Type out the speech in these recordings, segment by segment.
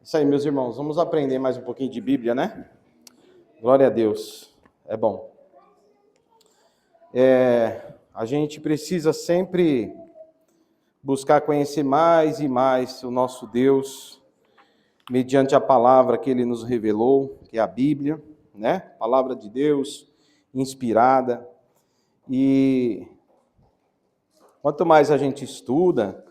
Isso aí, meus irmãos, vamos aprender mais um pouquinho de Bíblia, né? Glória a Deus, é bom. A gente precisa sempre buscar conhecer mais e mais o nosso Deus, mediante a palavra que Ele nos revelou, que é a Bíblia, né? Palavra de Deus, inspirada. E quanto mais a gente estuda,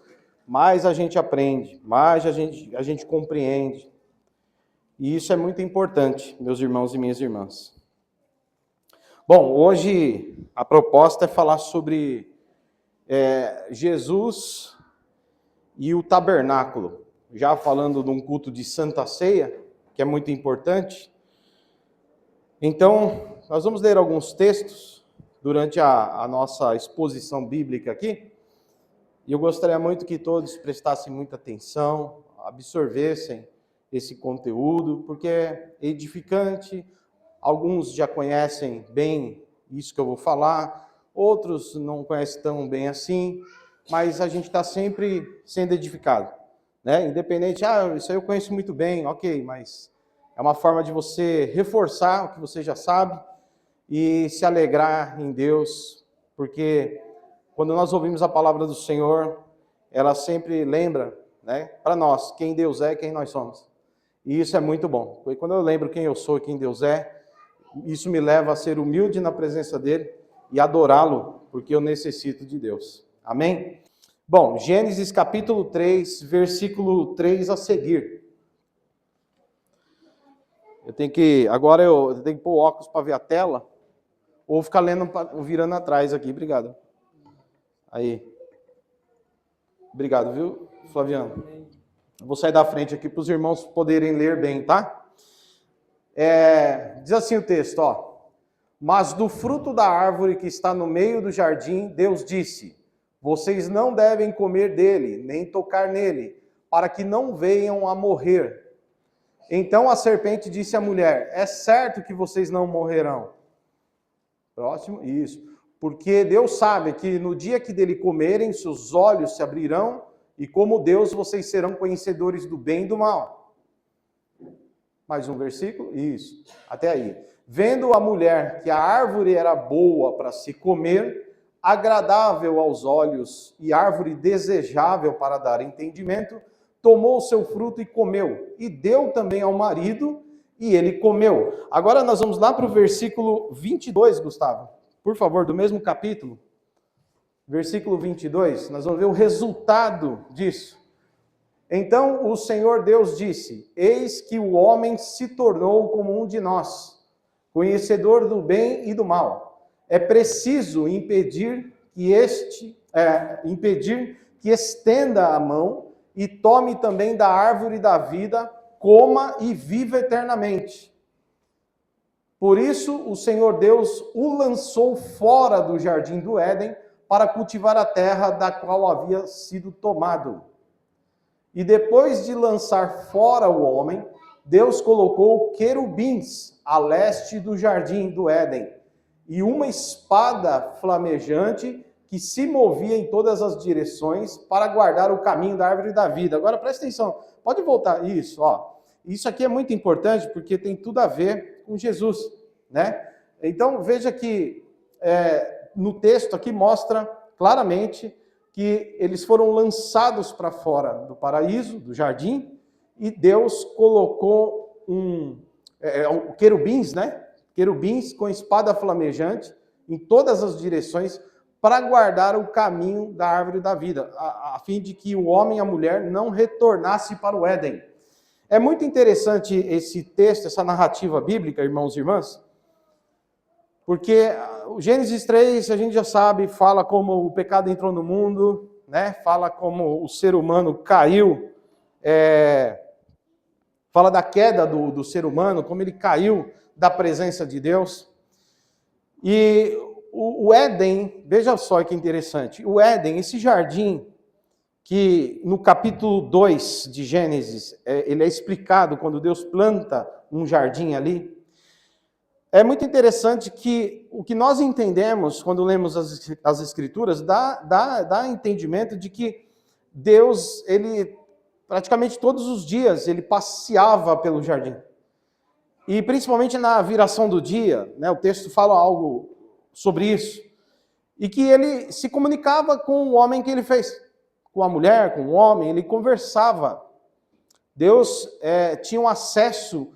mais a gente aprende, mais a gente compreende. E isso é muito importante, meus irmãos e minhas irmãs. Bom, hoje a proposta é falar sobre Jesus e o tabernáculo. Já falando de um culto de Santa Ceia, que é muito importante. Então, nós vamos ler alguns textos durante a nossa exposição bíblica aqui. E eu gostaria muito que todos prestassem muita atenção, absorvessem esse conteúdo, porque é edificante. Alguns já conhecem bem isso que eu vou falar, outros não conhecem tão bem assim, mas a gente está sempre sendo edificado, né? Independente, isso aí eu conheço muito bem, ok, mas é uma forma de você reforçar o que você já sabe e se alegrar em Deus, porque quando nós ouvimos a palavra do Senhor, ela sempre lembra, né, para nós, quem Deus é e quem nós somos. E isso é muito bom. Porque quando eu lembro quem eu sou e quem Deus é, isso me leva a ser humilde na presença dele e adorá-lo, porque eu necessito de Deus. Amém? Bom, Gênesis capítulo 3, versículo 3 a seguir. Agora eu tenho que pôr o óculos para ver a tela, ou ficar lendo, virando atrás aqui. Obrigado. Aí. Obrigado, viu, Flaviano? Vou sair da frente aqui para os irmãos poderem ler bem, tá? Diz assim o texto, ó. Mas do fruto da árvore que está no meio do jardim, Deus disse: vocês não devem comer dele, nem tocar nele, para que não venham a morrer. Então a serpente disse à mulher: é certo que vocês não morrerão. Próximo, isso. Porque Deus sabe que no dia que dele comerem, seus olhos se abrirão, e como Deus, vocês serão conhecedores do bem e do mal. Mais um versículo? Isso. Até aí. Vendo a mulher que a árvore era boa para se comer, agradável aos olhos e árvore desejável para dar entendimento, tomou o seu fruto e comeu. E deu também ao marido, e ele comeu. Agora nós vamos lá para o versículo 22, Gustavo. Por favor, do mesmo capítulo. Versículo 22, nós vamos ver o resultado disso. Então o Senhor Deus disse: eis que o homem se tornou como um de nós, conhecedor do bem e do mal. É preciso impedir que estenda a mão e tome também da árvore da vida, coma e viva eternamente. Por isso o Senhor Deus o lançou fora do jardim do Éden para cultivar a terra da qual havia sido tomado. E depois de lançar fora o homem, Deus colocou querubins a leste do jardim do Éden, e uma espada flamejante que se movia em todas as direções para guardar o caminho da árvore da vida. Agora presta atenção, pode voltar, isso, ó. Isso aqui é muito importante porque tem tudo a ver com Jesus, né? Então veja que no texto aqui mostra claramente que eles foram lançados para fora do paraíso, do jardim, e Deus colocou querubins, né? Querubins com espada flamejante em todas as direções para guardar o caminho da árvore da vida, a fim de que o homem e a mulher não retornassem para o Éden. É muito interessante esse texto, essa narrativa bíblica, irmãos e irmãs, porque o Gênesis 3, a gente já sabe, fala como o pecado entrou no mundo, né? Fala como o ser humano caiu, fala da queda do ser humano, como ele caiu da presença de Deus. E o Éden, veja só que interessante, o Éden, esse jardim, que no capítulo 2 de Gênesis, ele é explicado quando Deus planta um jardim ali. É muito interessante que o que nós entendemos quando lemos as Escrituras dá entendimento de que Deus, ele praticamente todos os dias ele passeava pelo jardim. E principalmente na viração do dia, né, o texto fala algo sobre isso. E que ele se comunicava com o homem que ele fez. Com a mulher, com o homem, ele conversava. Deus tinha um acesso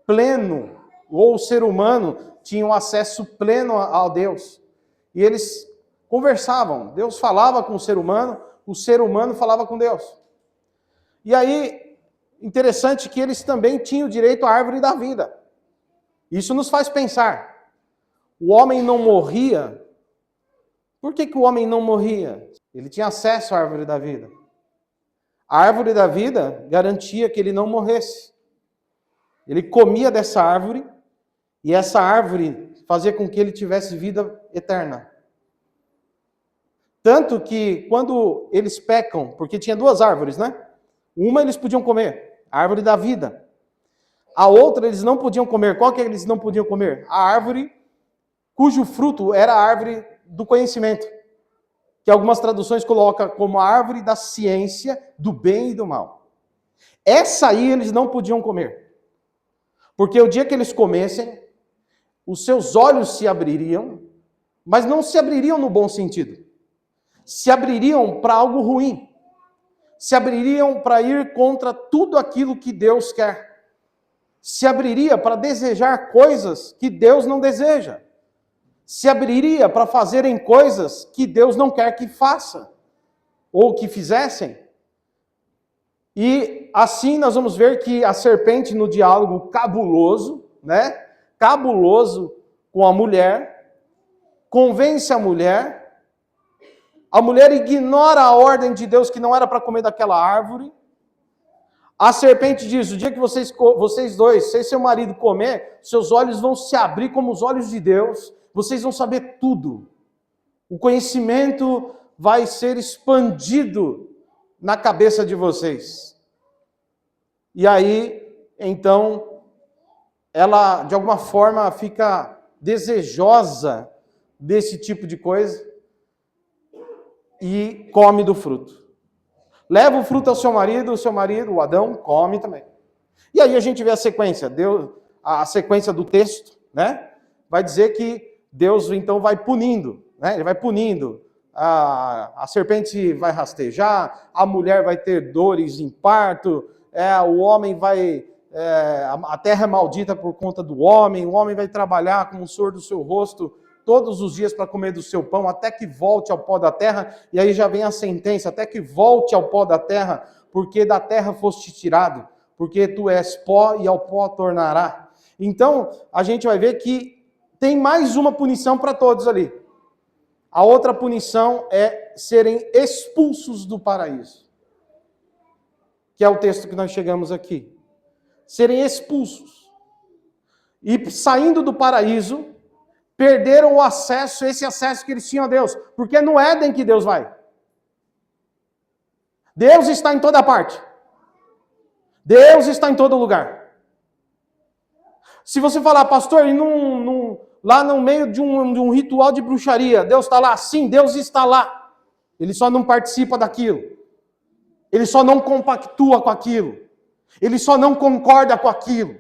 pleno, ou o ser humano tinha um acesso pleno a Deus. E eles conversavam. Deus falava com o ser humano falava com Deus. E aí, interessante que eles também tinham direito à árvore da vida. Isso nos faz pensar. O homem não morria. Por que o homem não morria? Ele tinha acesso à árvore da vida. A árvore da vida garantia que ele não morresse. Ele comia dessa árvore e essa árvore fazia com que ele tivesse vida eterna. Tanto que quando eles pecam, porque tinha duas árvores, né? Uma eles podiam comer, a árvore da vida. A outra eles não podiam comer. Qual que eles não podiam comer? A árvore cujo fruto era a árvore do conhecimento, que algumas traduções colocam como a árvore da ciência do bem e do mal. Essa aí eles não podiam comer, porque o dia que eles comessem, os seus olhos se abririam, mas não se abririam no bom sentido, se abririam para algo ruim, se abririam para ir contra tudo aquilo que Deus quer, se abriria para desejar coisas que Deus não deseja, se abriria para fazerem coisas que Deus não quer que faça, ou que fizessem. E assim nós vamos ver que a serpente no diálogo cabuloso, né? Cabuloso com a mulher, convence a mulher ignora a ordem de Deus que não era para comer daquela árvore. A serpente diz, o dia que vocês dois, se seu marido comer, seus olhos vão se abrir como os olhos de Deus, vocês vão saber tudo. O conhecimento vai ser expandido na cabeça de vocês. E aí, então, ela, de alguma forma, fica desejosa desse tipo de coisa e come do fruto. Leva o fruto ao seu marido, o Adão, come também. E aí a gente vê a sequência, a sequência do texto, né? Vai dizer que Deus, então, vai punindo, né? Ele vai punindo. A serpente vai rastejar, a mulher vai ter dores em parto, o homem vai... a terra é maldita por conta do homem, o homem vai trabalhar com o suor do seu rosto todos os dias para comer do seu pão, até que volte ao pó da terra, e aí já vem a sentença, até que volte ao pó da terra, porque da terra foste tirado, porque tu és pó e ao pó tornará. Então, a gente vai ver que tem mais uma punição para todos ali. A outra punição é serem expulsos do paraíso. Que é o texto que nós chegamos aqui. Serem expulsos. E saindo do paraíso, perderam o acesso, esse acesso que eles tinham a Deus. Porque é no Éden que Deus vai. Deus está em toda parte. Deus está em todo lugar. Se você falar, pastor, e lá no meio de um ritual de bruxaria, Deus está lá? Sim, Deus está lá. Ele só não participa daquilo. Ele só não compactua com aquilo. Ele só não concorda com aquilo.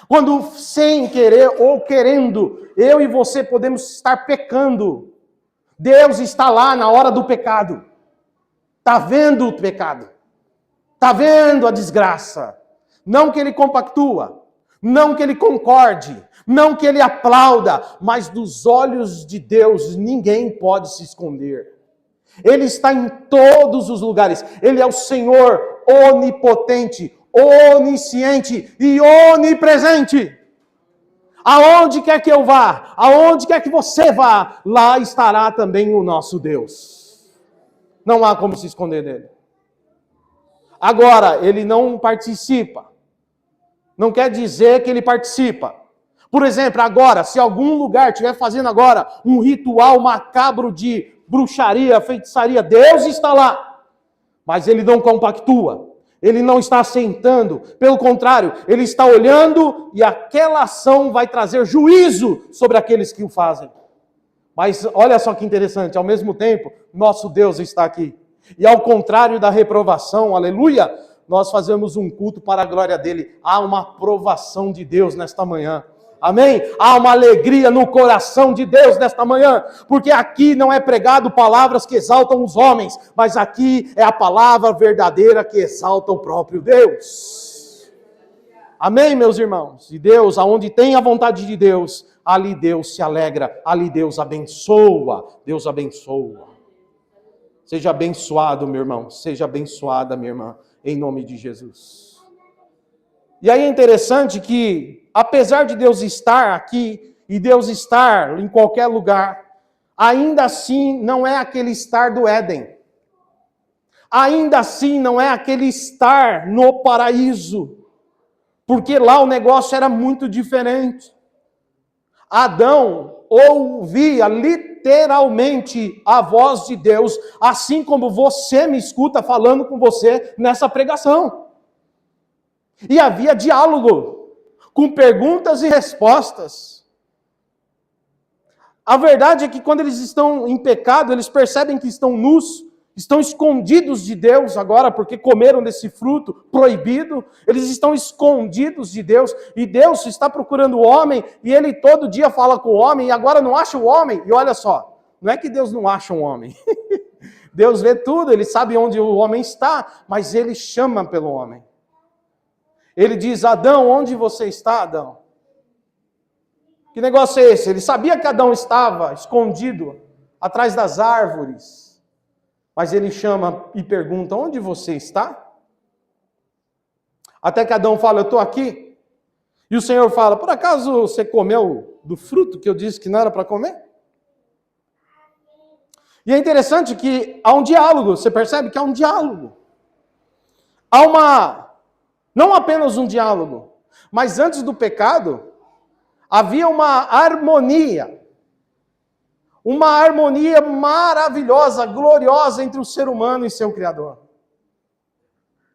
Quando sem querer ou querendo, eu e você podemos estar pecando. Deus está lá na hora do pecado. Está vendo o pecado. Está vendo a desgraça. Não que ele compactua. Não que ele concorde. Não que ele aplauda. Mas dos olhos de Deus ninguém pode se esconder. Ele está em todos os lugares. Ele é o Senhor onipotente, onisciente e onipresente. Aonde quer que eu vá, aonde quer que você vá, lá estará também o nosso Deus. Não há como se esconder dele. Agora, ele não participa. Não quer dizer que ele participa. Por exemplo, agora, se algum lugar estiver fazendo agora um ritual macabro de bruxaria, feitiçaria, Deus está lá. Mas ele não compactua. Ele não está assentando, pelo contrário, ele está olhando e aquela ação vai trazer juízo sobre aqueles que o fazem. Mas olha só que interessante, ao mesmo tempo, nosso Deus está aqui. E ao contrário da reprovação, aleluia, nós fazemos um culto para a glória dele. Há uma aprovação de Deus nesta manhã. Amém? Há uma alegria no coração de Deus nesta manhã, porque aqui não é pregado palavras que exaltam os homens, mas aqui é a palavra verdadeira que exalta o próprio Deus. Amém, meus irmãos? E Deus, aonde tem a vontade de Deus, ali Deus se alegra, ali Deus abençoa. Deus abençoa. Seja abençoado, meu irmão, seja abençoada, minha irmã, em nome de Jesus. E aí é interessante que, apesar de Deus estar aqui, e Deus estar em qualquer lugar, ainda assim não é aquele estar do Éden. Ainda assim não é aquele estar no paraíso. Porque lá o negócio era muito diferente. Adão ouvia literalmente a voz de Deus, assim como você me escuta falando com você nessa pregação. E havia diálogo, com perguntas e respostas. A verdade é que quando eles estão em pecado, eles percebem que estão nus, estão escondidos de Deus agora, porque comeram desse fruto proibido, eles estão escondidos de Deus, e Deus está procurando o homem, e ele todo dia fala com o homem, e agora não acha o homem, e olha só, não é que Deus não acha um homem, Deus vê tudo, ele sabe onde o homem está, mas ele chama pelo homem. Ele diz, Adão, onde você está, Adão? Que negócio é esse? Ele sabia que Adão estava escondido atrás das árvores. Mas ele chama e pergunta, onde você está? Até que Adão fala, eu estou aqui. E o Senhor fala, por acaso você comeu do fruto que eu disse que não era para comer? E é interessante que há um diálogo, você percebe que há um diálogo. Não apenas um diálogo, mas antes do pecado, havia uma harmonia maravilhosa, gloriosa entre o ser humano e seu Criador.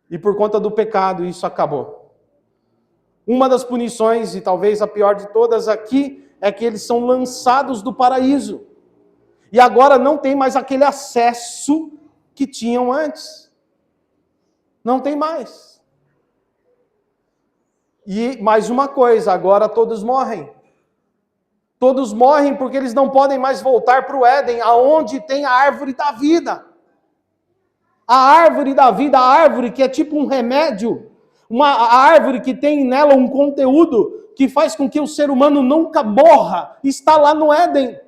E por conta do pecado, isso acabou. Uma das punições, e talvez a pior de todas aqui, é que eles são lançados do paraíso. E agora não tem mais aquele acesso que tinham antes. Não tem mais. E mais uma coisa, agora todos morrem. Todos morrem porque eles não podem mais voltar para o Éden, aonde tem a árvore da vida. A árvore da vida, a árvore que é tipo um remédio, a árvore que tem nela um conteúdo que faz com que o ser humano nunca morra, está lá no Éden.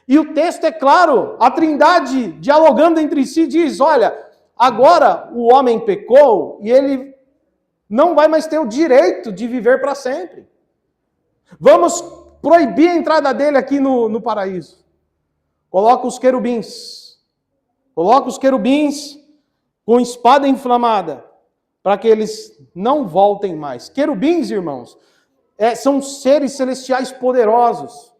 E o texto é claro, a Trindade dialogando entre si diz, olha, agora o homem pecou e ele não vai mais ter o direito de viver para sempre. Vamos proibir a entrada dele aqui no paraíso. Coloca os querubins com espada inflamada, para que eles não voltem mais. Querubins, irmãos, são seres celestiais poderosos,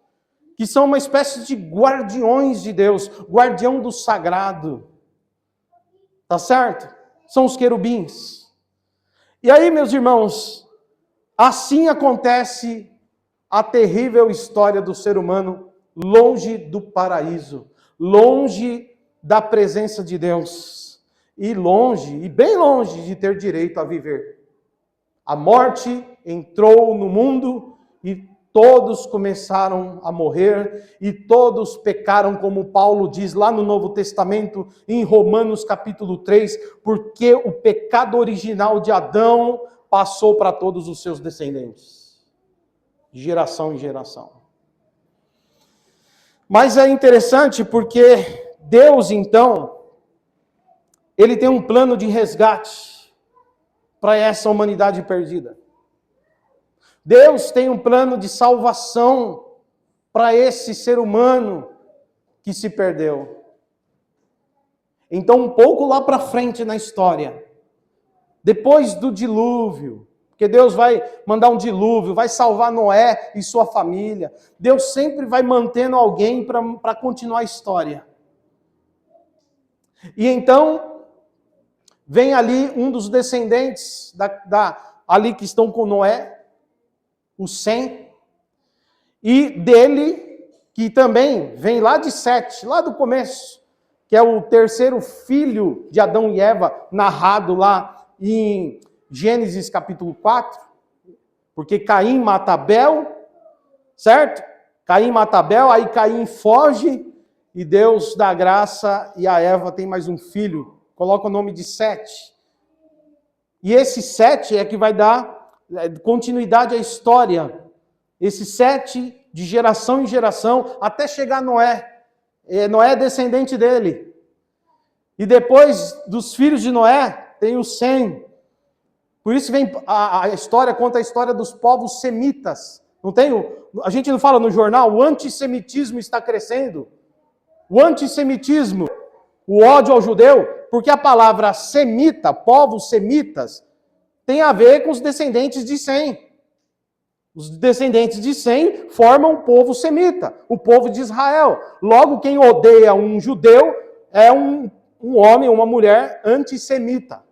que são uma espécie de guardiões de Deus, guardião do sagrado. Tá certo? São os querubins. E aí, meus irmãos, assim acontece a terrível história do ser humano longe do paraíso, longe da presença de Deus, e bem longe de ter direito a viver. A morte entrou no mundo e todos começaram a morrer e todos pecaram, como Paulo diz lá no Novo Testamento, em Romanos capítulo 3, porque o pecado original de Adão passou para todos os seus descendentes, de geração em geração. Mas é interessante porque Deus, então, Ele tem um plano de resgate para essa humanidade perdida. Deus tem um plano de salvação para esse ser humano que se perdeu. Então, um pouco lá para frente na história, depois do dilúvio, porque Deus vai mandar um dilúvio, vai salvar Noé e sua família. Deus sempre vai mantendo alguém para continuar a história. E então, vem ali um dos descendentes ali que estão com Noé, o Sem, e dele, que também vem lá de Sete, lá do começo, que é o terceiro filho de Adão e Eva, narrado lá em Gênesis capítulo 4, porque Caim mata Abel, certo? Caim mata Abel, aí Caim foge e Deus dá graça e a Eva tem mais um filho, coloca o nome de Sete. E esse Sete é que vai dar continuidade à história. Esse Sete, de geração em geração, até chegar a Noé. Noé é descendente dele. E depois dos filhos de Noé, tem o Sem. Por isso vem a história, conta a história dos povos semitas. Não tem? A gente não fala no jornal, o antissemitismo está crescendo. O antissemitismo, o ódio ao judeu, porque a palavra semita, povos semitas, tem a ver com os descendentes de Sem. Os descendentes de Sem formam o povo semita, o povo de Israel. Logo, quem odeia um judeu é um homem, uma mulher antissemita.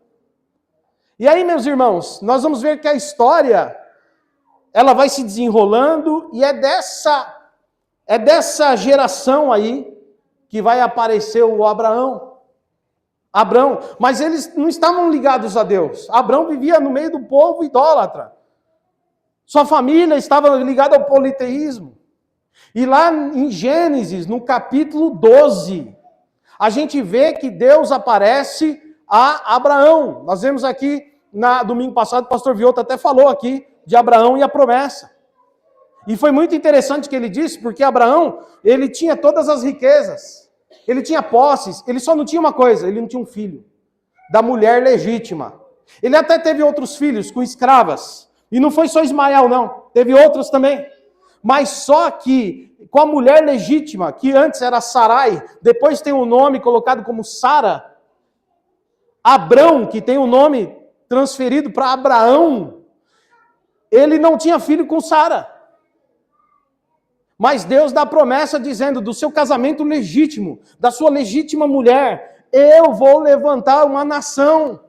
E aí, meus irmãos, nós vamos ver que a história, ela vai se desenrolando e é dessa geração aí que vai aparecer o Abraão. Mas eles não estavam ligados a Deus. Abraão vivia no meio do povo idólatra. Sua família estava ligada ao politeísmo. E lá em Gênesis, no capítulo 12, a gente vê que Deus aparece a Abraão. Nós vemos aqui, domingo passado, o pastor Viota até falou aqui de Abraão e a promessa. E foi muito interessante o que ele disse, porque Abraão, ele tinha todas as riquezas. Ele tinha posses, ele só não tinha uma coisa, ele não tinha um filho. Da mulher legítima. Ele até teve outros filhos com escravas. E não foi só Ismael, não. Teve outros também. Mas só que com a mulher legítima, que antes era Sarai, depois tem o nome colocado como Sara. Abrão, que tem o nome transferido para Abraão, ele não tinha filho com Sara. Mas Deus dá promessa dizendo, do seu casamento legítimo, da sua legítima mulher, eu vou levantar uma nação.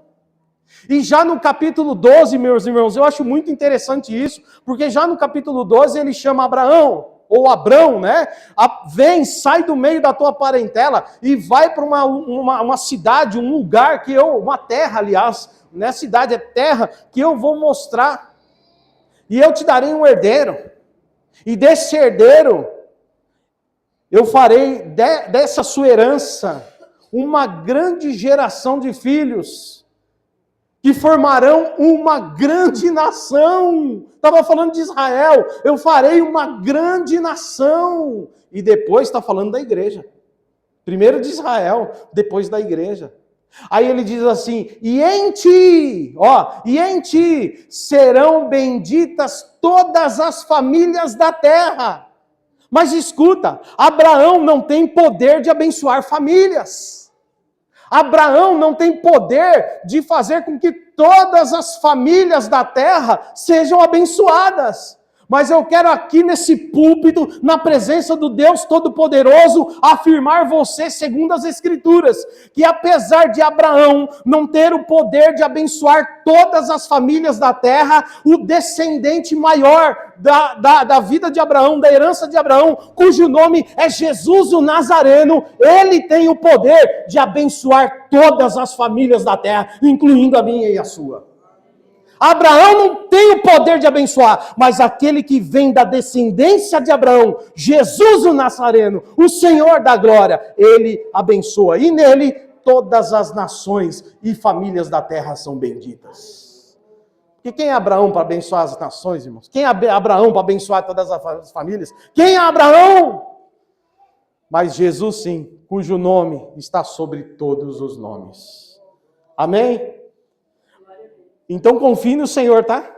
E já no capítulo 12, meus irmãos, eu acho muito interessante isso, porque já no capítulo 12 ele chama Abraão, ou Abrão, né? Vem, sai do meio da tua parentela e vai para uma cidade, um lugar uma terra, aliás, não é cidade, é terra, que eu vou mostrar. E eu te darei um herdeiro. E desse herdeiro, eu farei dessa sua herança uma grande geração de filhos que formarão uma grande nação. Estava falando de Israel, eu farei uma grande nação. E depois está falando da igreja. Primeiro de Israel, depois da igreja. Aí ele diz assim, e em ti serão benditas todas as famílias da terra. Mas escuta, Abraão não tem poder de abençoar famílias. Abraão não tem poder de fazer com que todas as famílias da terra sejam abençoadas. Mas eu quero aqui nesse púlpito, na presença do Deus Todo-Poderoso, afirmar você, segundo as Escrituras, que apesar de Abraão não ter o poder de abençoar todas as famílias da terra, o descendente maior da vida de Abraão, da herança de Abraão, cujo nome é Jesus o Nazareno, ele tem o poder de abençoar todas as famílias da terra, incluindo a minha e a sua. Abraão não tem o poder de abençoar, mas aquele que vem da descendência de Abraão, Jesus o Nazareno, o Senhor da glória, ele abençoa. E nele todas as nações e famílias da terra são benditas. Porque quem é Abraão para abençoar as nações, irmãos? Quem é Abraão para abençoar todas as famílias? Quem é Abraão? Mas Jesus sim, cujo nome está sobre todos os nomes. Amém? Então confie no Senhor, tá?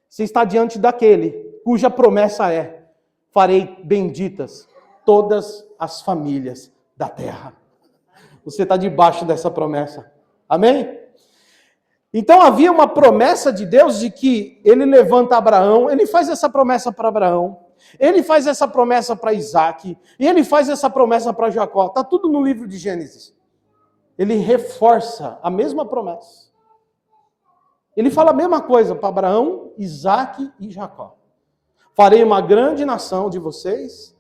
Você está diante daquele cuja promessa é: farei benditas todas as famílias da terra. Você está debaixo dessa promessa. Amém? Então havia uma promessa de Deus de que ele levanta Abraão, ele faz essa promessa para Abraão, ele faz essa promessa para Isaac, e ele faz essa promessa para Jacó. Está tudo no livro de Gênesis. Ele reforça a mesma promessa. Ele fala a mesma coisa para Abraão, Isaac e Jacó. Farei uma grande nação de vocês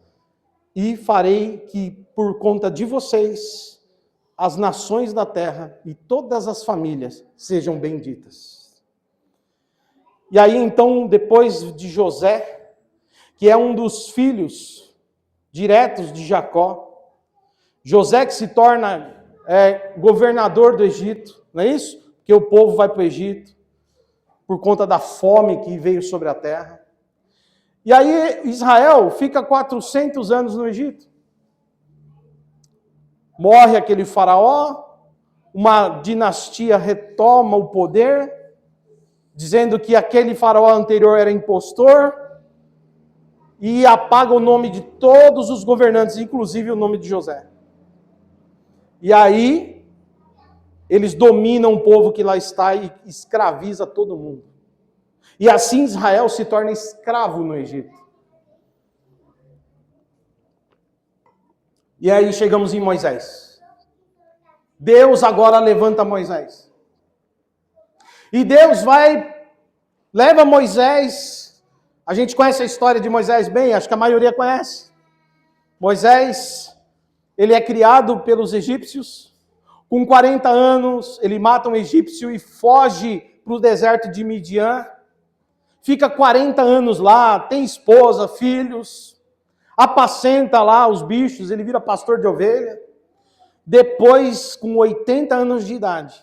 e farei que por conta de vocês as nações da terra e todas as famílias sejam benditas. E aí então, depois de José, que é um dos filhos diretos de Jacó, José que se torna governador do Egito, não é isso? Porque o povo vai para o Egito por conta da fome que veio sobre a terra. E aí Israel fica 400 anos no Egito. Morre aquele faraó, uma dinastia retoma o poder, dizendo que aquele faraó anterior era impostor, e apaga o nome de todos os governantes, inclusive o nome de José. E aí, eles dominam o povo que lá está e escraviza todo mundo. E assim Israel se torna escravo no Egito. E aí chegamos em Moisés. Deus agora levanta Moisés. E Deus leva Moisés. A gente conhece a história de Moisés bem, acho que a maioria conhece. Moisés, ele é criado pelos egípcios. Com 40 anos, ele mata um egípcio e foge para o deserto de Midian. Fica 40 anos lá, tem esposa, filhos, apacenta lá os bichos, ele vira pastor de ovelha. Depois, com 80 anos de idade,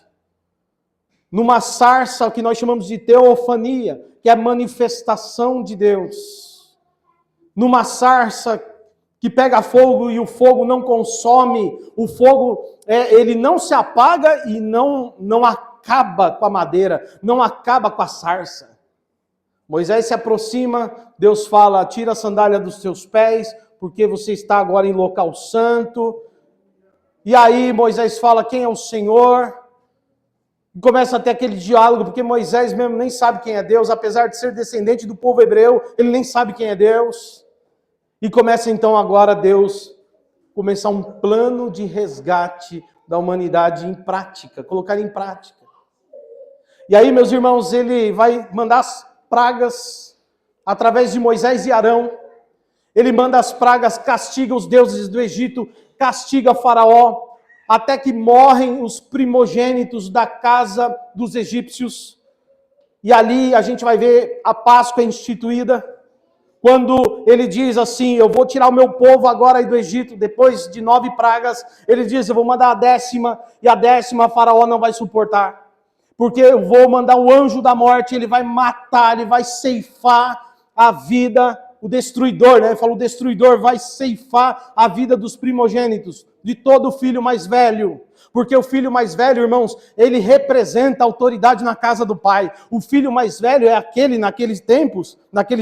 numa sarça que nós chamamos de teofania, que é a manifestação de Deus, numa sarça que pega fogo e o fogo não consome, o fogo ele não se apaga e não acaba com a madeira, não acaba com a sarça. Moisés se aproxima, Deus fala, tira a sandália dos teus pés, porque você está agora em local santo. E aí Moisés fala, quem é o Senhor? E começa a ter aquele diálogo, porque Moisés mesmo nem sabe quem é Deus, apesar de ser descendente do povo hebreu, ele nem sabe quem é Deus. E começa então agora Deus começar um plano de resgate da humanidade em prática, colocar em prática. E aí, meus irmãos, ele vai mandar as pragas através de Moisés e Arão. Ele manda as pragas, castiga os deuses do Egito, castiga Faraó, até que morrem os primogênitos da casa dos egípcios. E ali a gente vai ver a Páscoa instituída, quando ele diz assim, eu vou tirar o meu povo agora aí do Egito, depois de 9 pragas, ele diz, eu vou mandar a 10ª, e a 10ª Faraó não vai suportar. Porque eu vou mandar o anjo da morte, ele vai matar, ele vai ceifar a vida, o destruidor, né? Ele fala, o destruidor vai ceifar a vida dos primogênitos, de todo filho mais velho. Porque o filho mais velho, irmãos, ele representa a autoridade na casa do pai. O filho mais velho é aquele, naqueles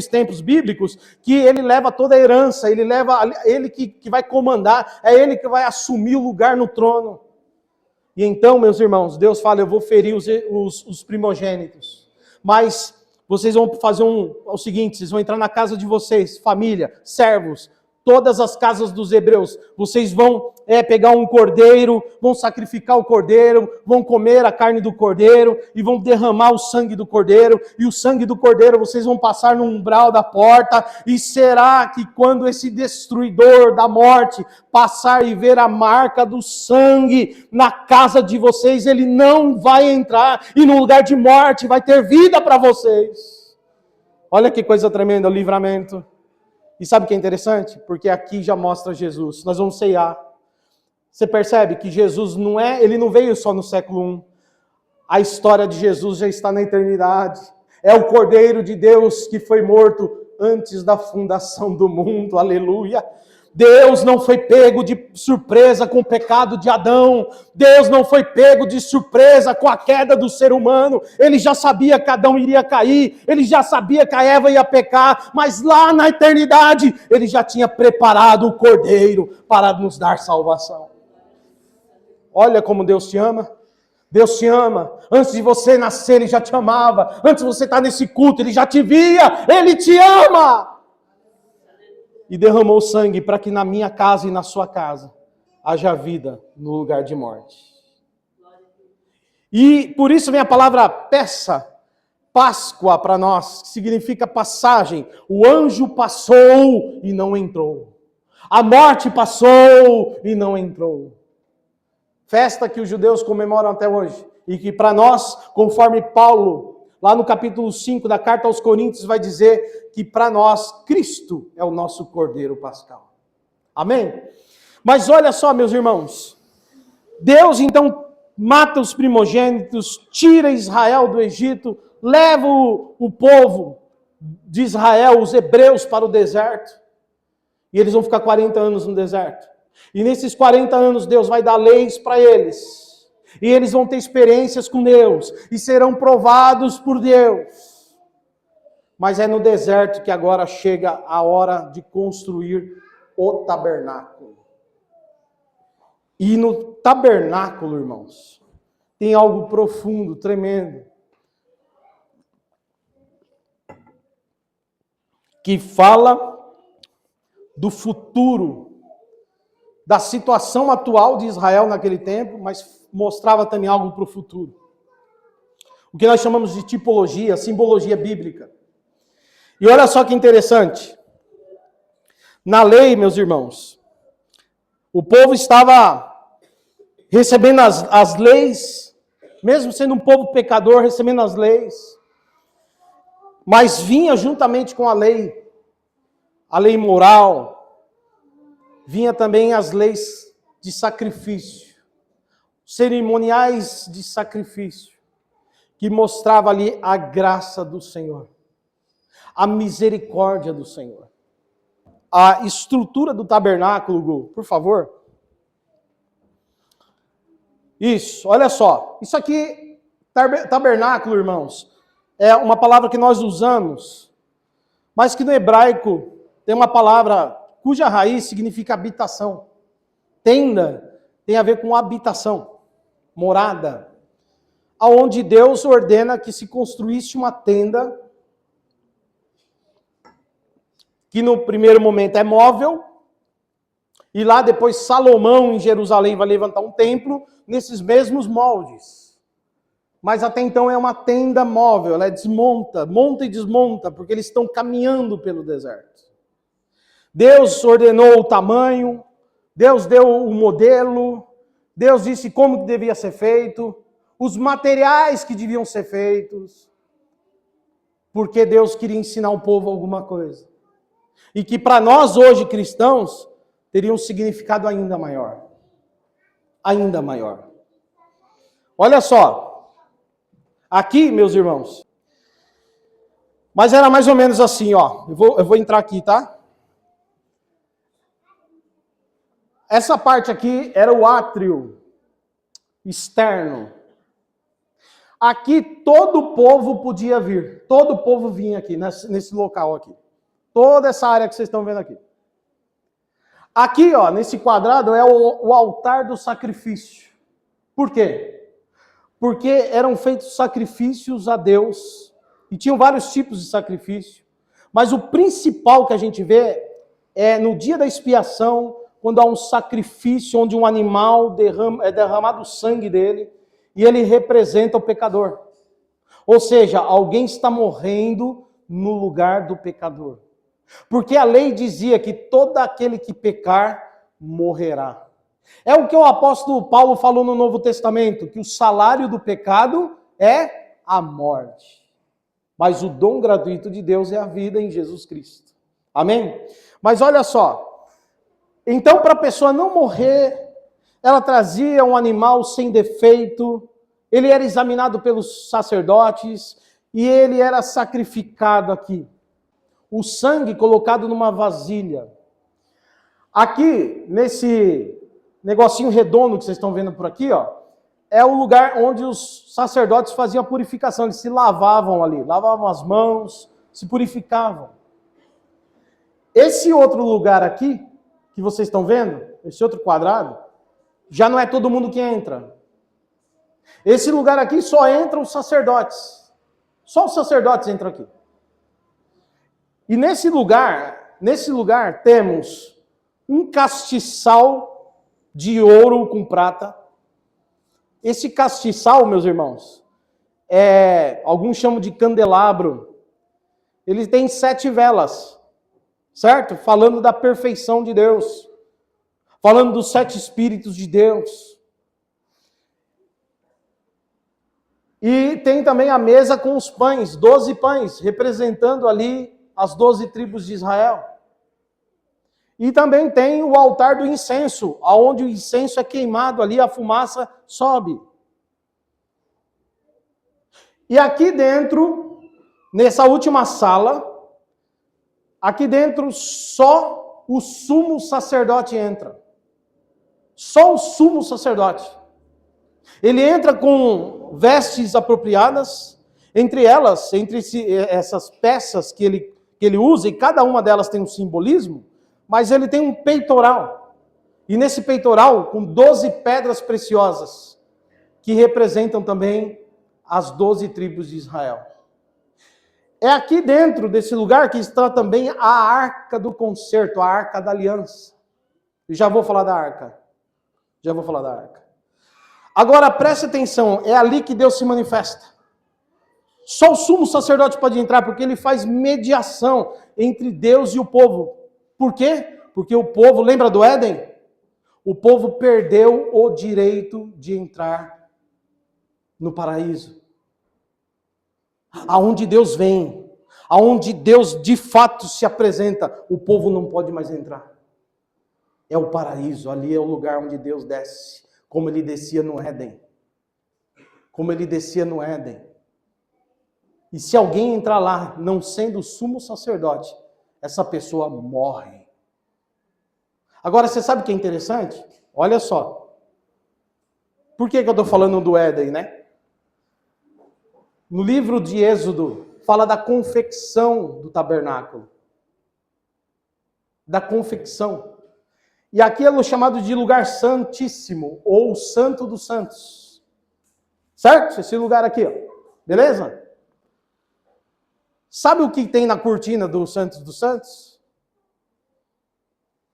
tempos bíblicos, que ele leva toda a herança, ele que vai comandar, é ele que vai assumir o lugar no trono. E então, meus irmãos, Deus fala, eu vou ferir os primogênitos. Mas vocês vão fazer o seguinte, vocês vão entrar na casa de vocês, família, servos, todas as casas dos hebreus, vocês vão pegar um cordeiro, vão sacrificar o cordeiro, vão comer a carne do cordeiro e vão derramar o sangue do cordeiro, e o sangue do cordeiro vocês vão passar no umbral da porta, e será que quando esse destruidor da morte passar e ver a marca do sangue na casa de vocês, ele não vai entrar, e no lugar de morte vai ter vida para vocês. Olha que coisa tremenda, o livramento. E sabe o que é interessante? Porque aqui já mostra Jesus. Nós vamos ceiar. Você percebe que Jesus ele não veio só no século I. A história de Jesus já está na eternidade. É o Cordeiro de Deus que foi morto antes da fundação do mundo. Aleluia. Deus não foi pego de surpresa com o pecado de Adão. Deus não foi pego de surpresa com a queda do ser humano. Ele já sabia que Adão iria cair. Ele já sabia que a Eva ia pecar. Mas lá na eternidade, Ele já tinha preparado o Cordeiro para nos dar salvação. Olha como Deus te ama. Deus te ama. Antes de você nascer, Ele já te amava. Antes de você estar nesse culto, Ele já te via. Ele te ama. E derramou sangue para que na minha casa e na sua casa haja vida no lugar de morte. E por isso vem a palavra peça, Páscoa para nós, que significa passagem. O anjo passou e não entrou. A morte passou e não entrou. festa que os judeus comemoram até hoje. E que para nós, conforme Paulo, lá no capítulo 5 da carta aos Coríntios, vai dizer que para nós, Cristo é o nosso Cordeiro Pascal. Amém? Mas olha só, meus irmãos, Deus então mata os primogênitos, tira Israel do Egito, leva o povo de Israel, os hebreus, para o deserto. E eles vão ficar 40 anos no deserto. E nesses 40 anos Deus vai dar leis para eles. E eles vão ter experiências com Deus. E serão provados por Deus. Mas é no deserto que agora chega a hora de construir o tabernáculo. E no tabernáculo, irmãos, tem algo profundo, tremendo. Que fala do futuro, da situação atual de Israel naquele tempo, mas mostrava também algo para o futuro. O que nós chamamos de tipologia, simbologia bíblica. E olha só que interessante. Na lei, meus irmãos, o povo estava recebendo as leis, mesmo sendo um povo pecador, recebendo as leis, mas vinha juntamente com a lei moral, vinha também as leis de sacrifício, cerimoniais de sacrifício, que mostrava ali a graça do Senhor, a misericórdia do Senhor. A estrutura do tabernáculo, Gu, por favor. Isso, olha só. Isso aqui, tabernáculo, irmãos, é uma palavra que nós usamos, mas que no hebraico tem uma palavra cuja raiz significa habitação. Tenda tem a ver com habitação, morada. Aonde Deus ordena que se construísse uma tenda, que no primeiro momento é móvel, e lá depois Salomão em Jerusalém vai levantar um templo nesses mesmos moldes. Mas até então é uma tenda móvel, ela desmonta, monta e desmonta, porque eles estão caminhando pelo deserto. Deus ordenou o tamanho, Deus deu o modelo, Deus disse como que devia ser feito, os materiais que deviam ser feitos, porque Deus queria ensinar o povo alguma coisa. E que para nós hoje cristãos teria um significado ainda maior. Ainda maior. Olha só, aqui, meus irmãos, mas era mais ou menos assim, ó. Eu vou entrar aqui, tá? Essa parte aqui era o átrio externo. Aqui todo o povo podia vir. Todo o povo vinha aqui, nesse local aqui. Toda essa área que vocês estão vendo aqui. Aqui, ó, nesse quadrado é o altar do sacrifício. Por quê? Porque eram feitos sacrifícios a Deus. E tinham vários tipos de sacrifício. Mas o principal que a gente vê é no dia da expiação, quando há um sacrifício onde um animal é derramado o sangue dele e ele representa o pecador. Ou seja, alguém está morrendo no lugar do pecador. Porque a lei dizia que todo aquele que pecar morrerá. É o que o apóstolo Paulo falou no Novo Testamento, que o salário do pecado é a morte. Mas o dom gratuito de Deus é a vida em Jesus Cristo. Amém? Mas olha só. Então, para a pessoa não morrer, ela trazia um animal sem defeito, ele era examinado pelos sacerdotes e ele era sacrificado aqui. O sangue colocado numa vasilha. Aqui, nesse negocinho redondo que vocês estão vendo por aqui, ó, é o lugar onde os sacerdotes faziam a purificação, eles se lavavam ali, lavavam as mãos, se purificavam. Esse outro lugar aqui, que vocês estão vendo, esse outro quadrado, já não é todo mundo que entra. Esse lugar aqui só entram os sacerdotes. Só os sacerdotes entram aqui. E nesse lugar temos um castiçal de ouro com prata. Esse castiçal, meus irmãos, alguns chamam de candelabro. Ele tem 7 velas. Certo? Falando da perfeição de Deus. Falando dos 7 Espíritos de Deus. E tem também a mesa com os pães, 12 pães, representando ali as 12 tribos de Israel. E também tem o altar do incenso, onde o incenso é queimado ali, a fumaça sobe. E aqui dentro, nessa última sala, aqui dentro só o sumo sacerdote entra. Só o sumo sacerdote. Ele entra com vestes apropriadas, entre elas, essas peças que ele usa, e cada uma delas tem um simbolismo, mas ele tem um peitoral. E nesse peitoral, com 12 pedras preciosas, que representam também as 12 tribos de Israel. É aqui dentro desse lugar que está também a arca do concerto, a arca da aliança. E já vou falar da arca. Agora preste atenção, é ali que Deus se manifesta. Só o sumo sacerdote pode entrar, porque ele faz mediação entre Deus e o povo. Por quê? Porque o povo, lembra do Éden? O povo perdeu o direito de entrar no paraíso. Aonde Deus vem, aonde Deus de fato se apresenta, o povo não pode mais entrar. É o paraíso, ali é o lugar onde Deus desce, como ele descia no Éden. E se alguém entrar lá, não sendo o sumo sacerdote, essa pessoa morre. Agora, você sabe o que é interessante? Olha só. Por que eu estou falando do Éden, né? No livro de Êxodo, fala da confecção do tabernáculo. Da confecção. E aqui é chamado de lugar santíssimo, ou santo dos santos. Certo? Esse lugar aqui, ó. Beleza? Sabe o que tem na cortina do Santos dos Santos?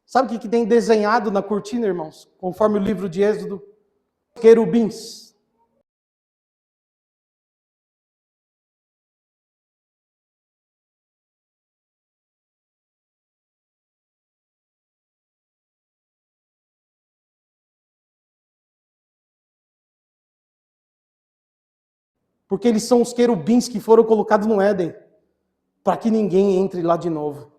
Sabe o que tem desenhado na cortina, irmãos? Conforme o livro de Êxodo, querubins. Porque eles são os querubins que foram colocados no Éden, para que ninguém entre lá de novo.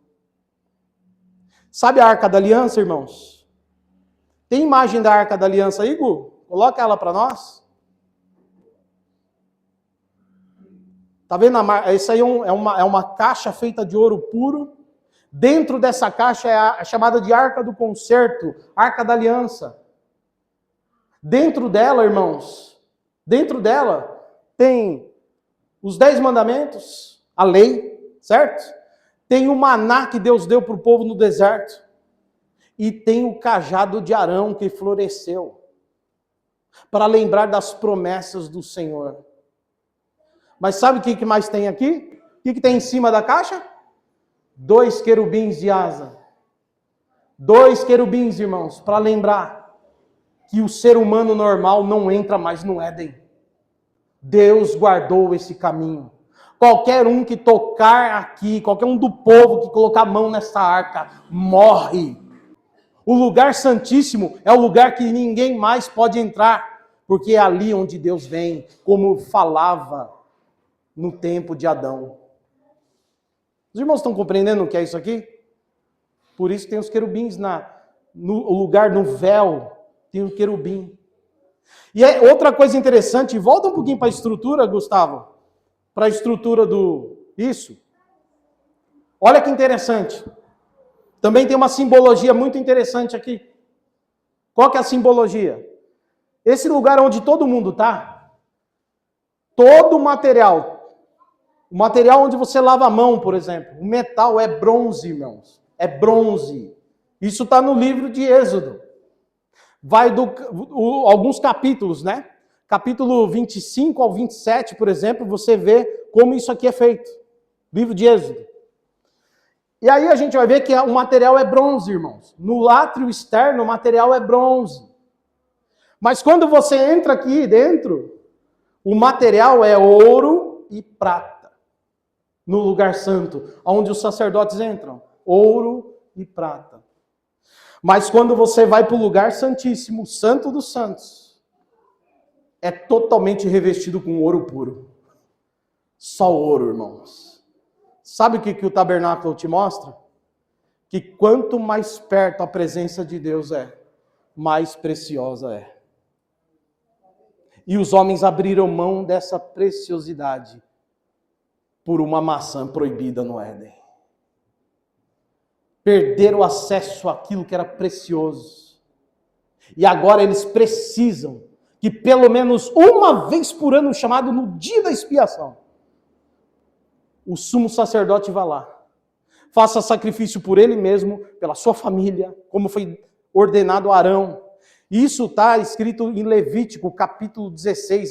Sabe a Arca da Aliança, irmãos? Tem imagem da Arca da Aliança aí, Gu? Coloca ela para nós. Tá vendo? Isso aí é uma caixa feita de ouro puro. Dentro dessa caixa é chamada de Arca do Concerto, Arca da Aliança. Dentro dela, irmãos, tem os 10 mandamentos, a lei, certo? Tem o maná que Deus deu para o povo no deserto. E tem o cajado de Arão que floresceu, para lembrar das promessas do Senhor. Mas sabe o que mais tem aqui? O que tem em cima da caixa? 2 querubins de asa. 2 querubins, irmãos, para lembrar que o ser humano normal não entra mais no Éden. Deus guardou esse caminho. Qualquer um que tocar aqui, qualquer um do povo que colocar a mão nessa arca, morre. O lugar santíssimo é o lugar que ninguém mais pode entrar, porque é ali onde Deus vem, como falava no tempo de Adão. Os irmãos estão compreendendo o que é isso aqui? Por isso tem os querubins no lugar, no véu, tem o querubim. E é outra coisa interessante, volta um pouquinho para a estrutura, Gustavo, para a estrutura isso. Olha que interessante. Também tem uma simbologia muito interessante aqui. Qual que é a simbologia? Esse lugar onde todo mundo está, todo o material onde você lava a mão, por exemplo, o metal é bronze, irmãos. É bronze. Isso está no livro de Êxodo. Vai alguns capítulos, né? Capítulo 25 ao 27, por exemplo, você vê como isso aqui é feito. Livro de Êxodo. E aí a gente vai ver que o material é bronze, irmãos. No látrio externo, o material é bronze. Mas quando você entra aqui dentro, o material é ouro e prata. No lugar santo, onde os sacerdotes entram. Ouro e prata. Mas quando você vai para o lugar santíssimo, Santo dos Santos, é totalmente revestido com ouro puro. Só ouro, irmãos. Sabe o que o tabernáculo te mostra? Que quanto mais perto a presença de Deus é, mais preciosa é. E os homens abriram mão dessa preciosidade por uma maçã proibida no Éden. Perderam acesso àquilo que era precioso. E agora eles precisam que pelo menos uma vez por ano, chamado no dia da expiação, o sumo sacerdote vá lá, faça sacrifício por ele mesmo, pela sua família, como foi ordenado a Arão. Isso está escrito em Levítico, capítulo 16.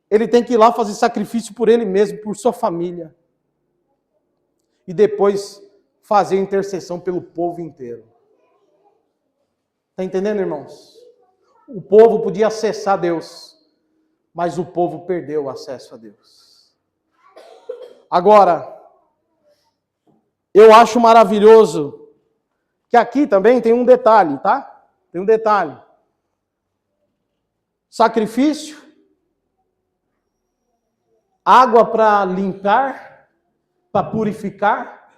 Ele tem que ir lá fazer sacrifício por ele mesmo, por sua família. E depois fazer intercessão pelo povo inteiro. Está entendendo, irmãos? O povo podia acessar Deus, mas o povo perdeu o acesso a Deus. Agora, eu acho maravilhoso que aqui também tem um detalhe, tá? Tem um detalhe. Sacrifício, água para limpar, para purificar.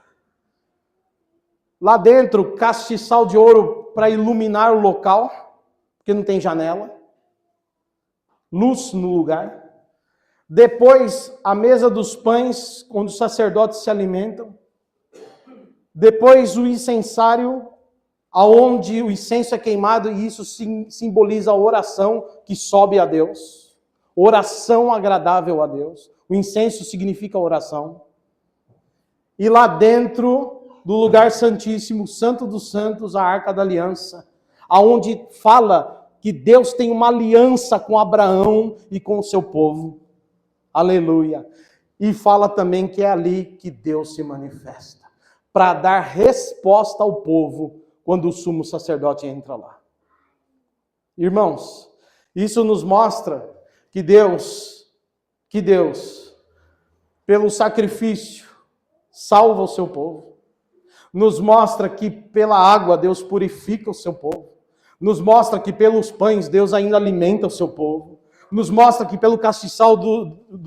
Lá dentro, castiçal de ouro para iluminar o local, porque não tem janela. Luz no lugar. Depois, a mesa dos pães, onde os sacerdotes se alimentam. Depois, o incensário, aonde o incenso é queimado, e isso simboliza a oração que sobe a Deus. Oração agradável a Deus. O incenso significa oração. E lá dentro do lugar santíssimo, Santo dos Santos, a Arca da Aliança, aonde fala que Deus tem uma aliança com Abraão e com o seu povo. Aleluia. E fala também que é ali que Deus se manifesta, para dar resposta ao povo quando o sumo sacerdote entra lá. Irmãos, isso nos mostra que Deus, pelo sacrifício, salva o seu povo. Nos mostra que pela água Deus purifica o seu povo. Nos mostra que pelos pães Deus ainda alimenta o seu povo. Nos mostra que pelo castiçal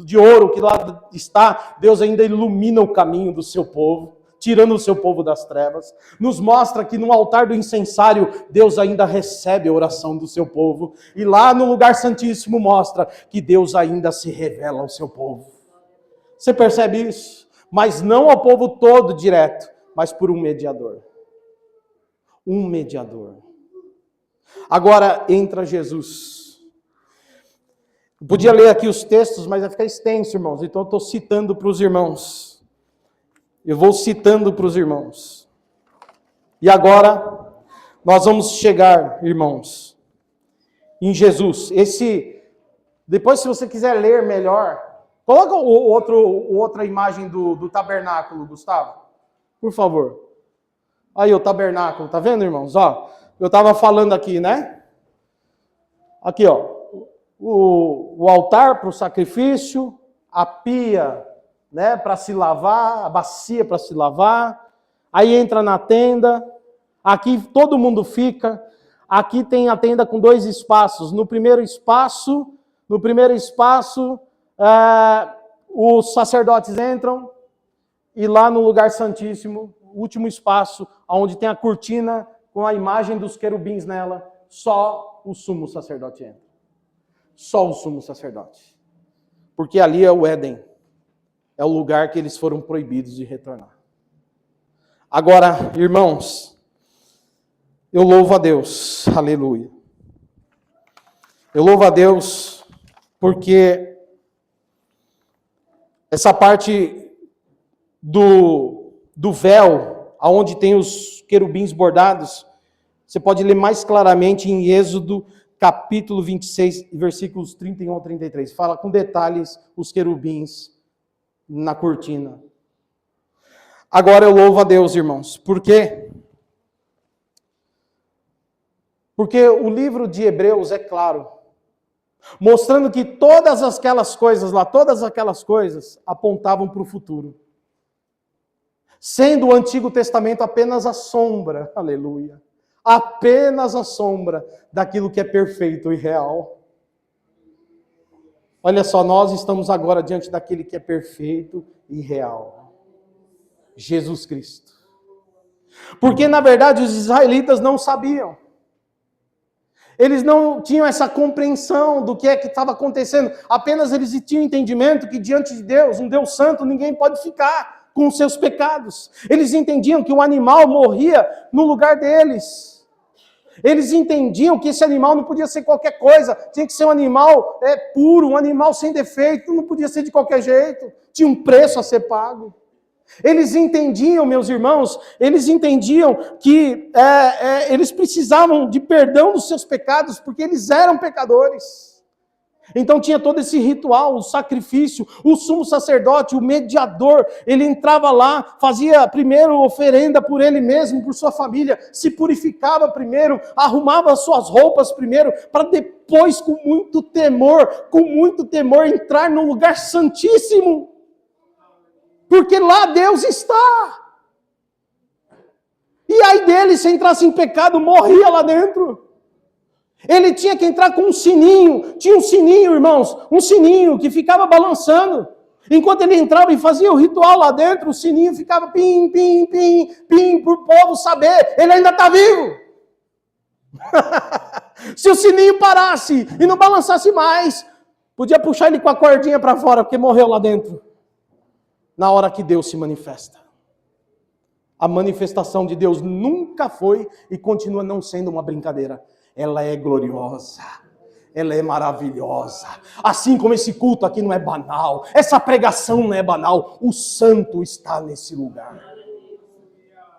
de ouro que lá está, Deus ainda ilumina o caminho do seu povo, tirando o seu povo das trevas. Nos mostra que no altar do incensário, Deus ainda recebe a oração do seu povo. E lá no lugar santíssimo mostra que Deus ainda se revela ao seu povo. Você percebe isso? Mas não ao povo todo direto, mas por um mediador. Um mediador. Agora entra Jesus. Eu podia ler aqui os textos, mas vai ficar extenso, irmãos. Então eu estou citando para os irmãos. Eu vou citando para os irmãos. E agora, nós vamos chegar, irmãos, em Jesus. Depois, se você quiser ler melhor, coloca outra imagem do tabernáculo, Gustavo. Por favor. Aí o tabernáculo, tá vendo, irmãos? Ó, eu estava falando aqui, né? Aqui, ó. O altar para o sacrifício, a pia, né, para se lavar, a bacia para se lavar. Aí entra na tenda. Aqui todo mundo fica. Aqui tem a tenda com 2 espaços. No primeiro espaço, os sacerdotes entram. E lá no lugar santíssimo, o último espaço, onde tem a cortina com a imagem dos querubins nela, só o sumo sacerdote entra. Só o sumo sacerdote. Porque ali é o Éden. É o lugar que eles foram proibidos de retornar. Agora, irmãos, eu louvo a Deus. Aleluia. Eu louvo a Deus porque essa parte do véu, onde tem os querubins bordados, você pode ler mais claramente em Êxodo, capítulo 26, versículos 31 ao 33. Fala com detalhes os querubins na cortina. Agora eu louvo a Deus, irmãos. Por quê? Porque o livro de Hebreus é claro, mostrando que todas aquelas coisas apontavam para o futuro. Sendo o Antigo Testamento apenas a sombra, aleluia, apenas a sombra daquilo que é perfeito e real. Olha só, nós estamos agora diante daquele que é perfeito e real. Jesus Cristo. Porque, na verdade, os israelitas não sabiam. Eles não tinham essa compreensão do que é que estava acontecendo. Apenas eles tinham entendimento que diante de Deus, um Deus santo, ninguém pode ficar com os seus pecados. Eles entendiam que o animal morria no lugar deles. Eles entendiam que esse animal não podia ser qualquer coisa. Tinha que ser um animal puro, um animal sem defeito. Não podia ser de qualquer jeito. Tinha um preço a ser pago. Eles entendiam, meus irmãos, eles entendiam que eles precisavam de perdão dos seus pecados, porque eles eram pecadores. Então tinha todo esse ritual, o sacrifício, o sumo sacerdote, o mediador, ele entrava lá, fazia primeiro oferenda por ele mesmo, por sua família, se purificava primeiro, arrumava as suas roupas primeiro, para depois, com muito temor, entrar no lugar santíssimo. Porque lá Deus está. E aí dele, se entrasse em pecado, morria lá dentro. Ele tinha que entrar com um sininho. Tinha um sininho, irmãos. Um sininho que ficava balançando. Enquanto ele entrava e fazia o ritual lá dentro, o sininho ficava pim, pim, pim, pim, para o povo saber. Ele ainda está vivo. Se o sininho parasse e não balançasse mais, podia puxar ele com a cordinha para fora, porque morreu lá dentro. Na hora que Deus se manifesta. A manifestação de Deus nunca foi e continua não sendo uma brincadeira. Ela é gloriosa. Ela é maravilhosa. Assim como esse culto aqui não é banal. Essa pregação não é banal. O santo está nesse lugar.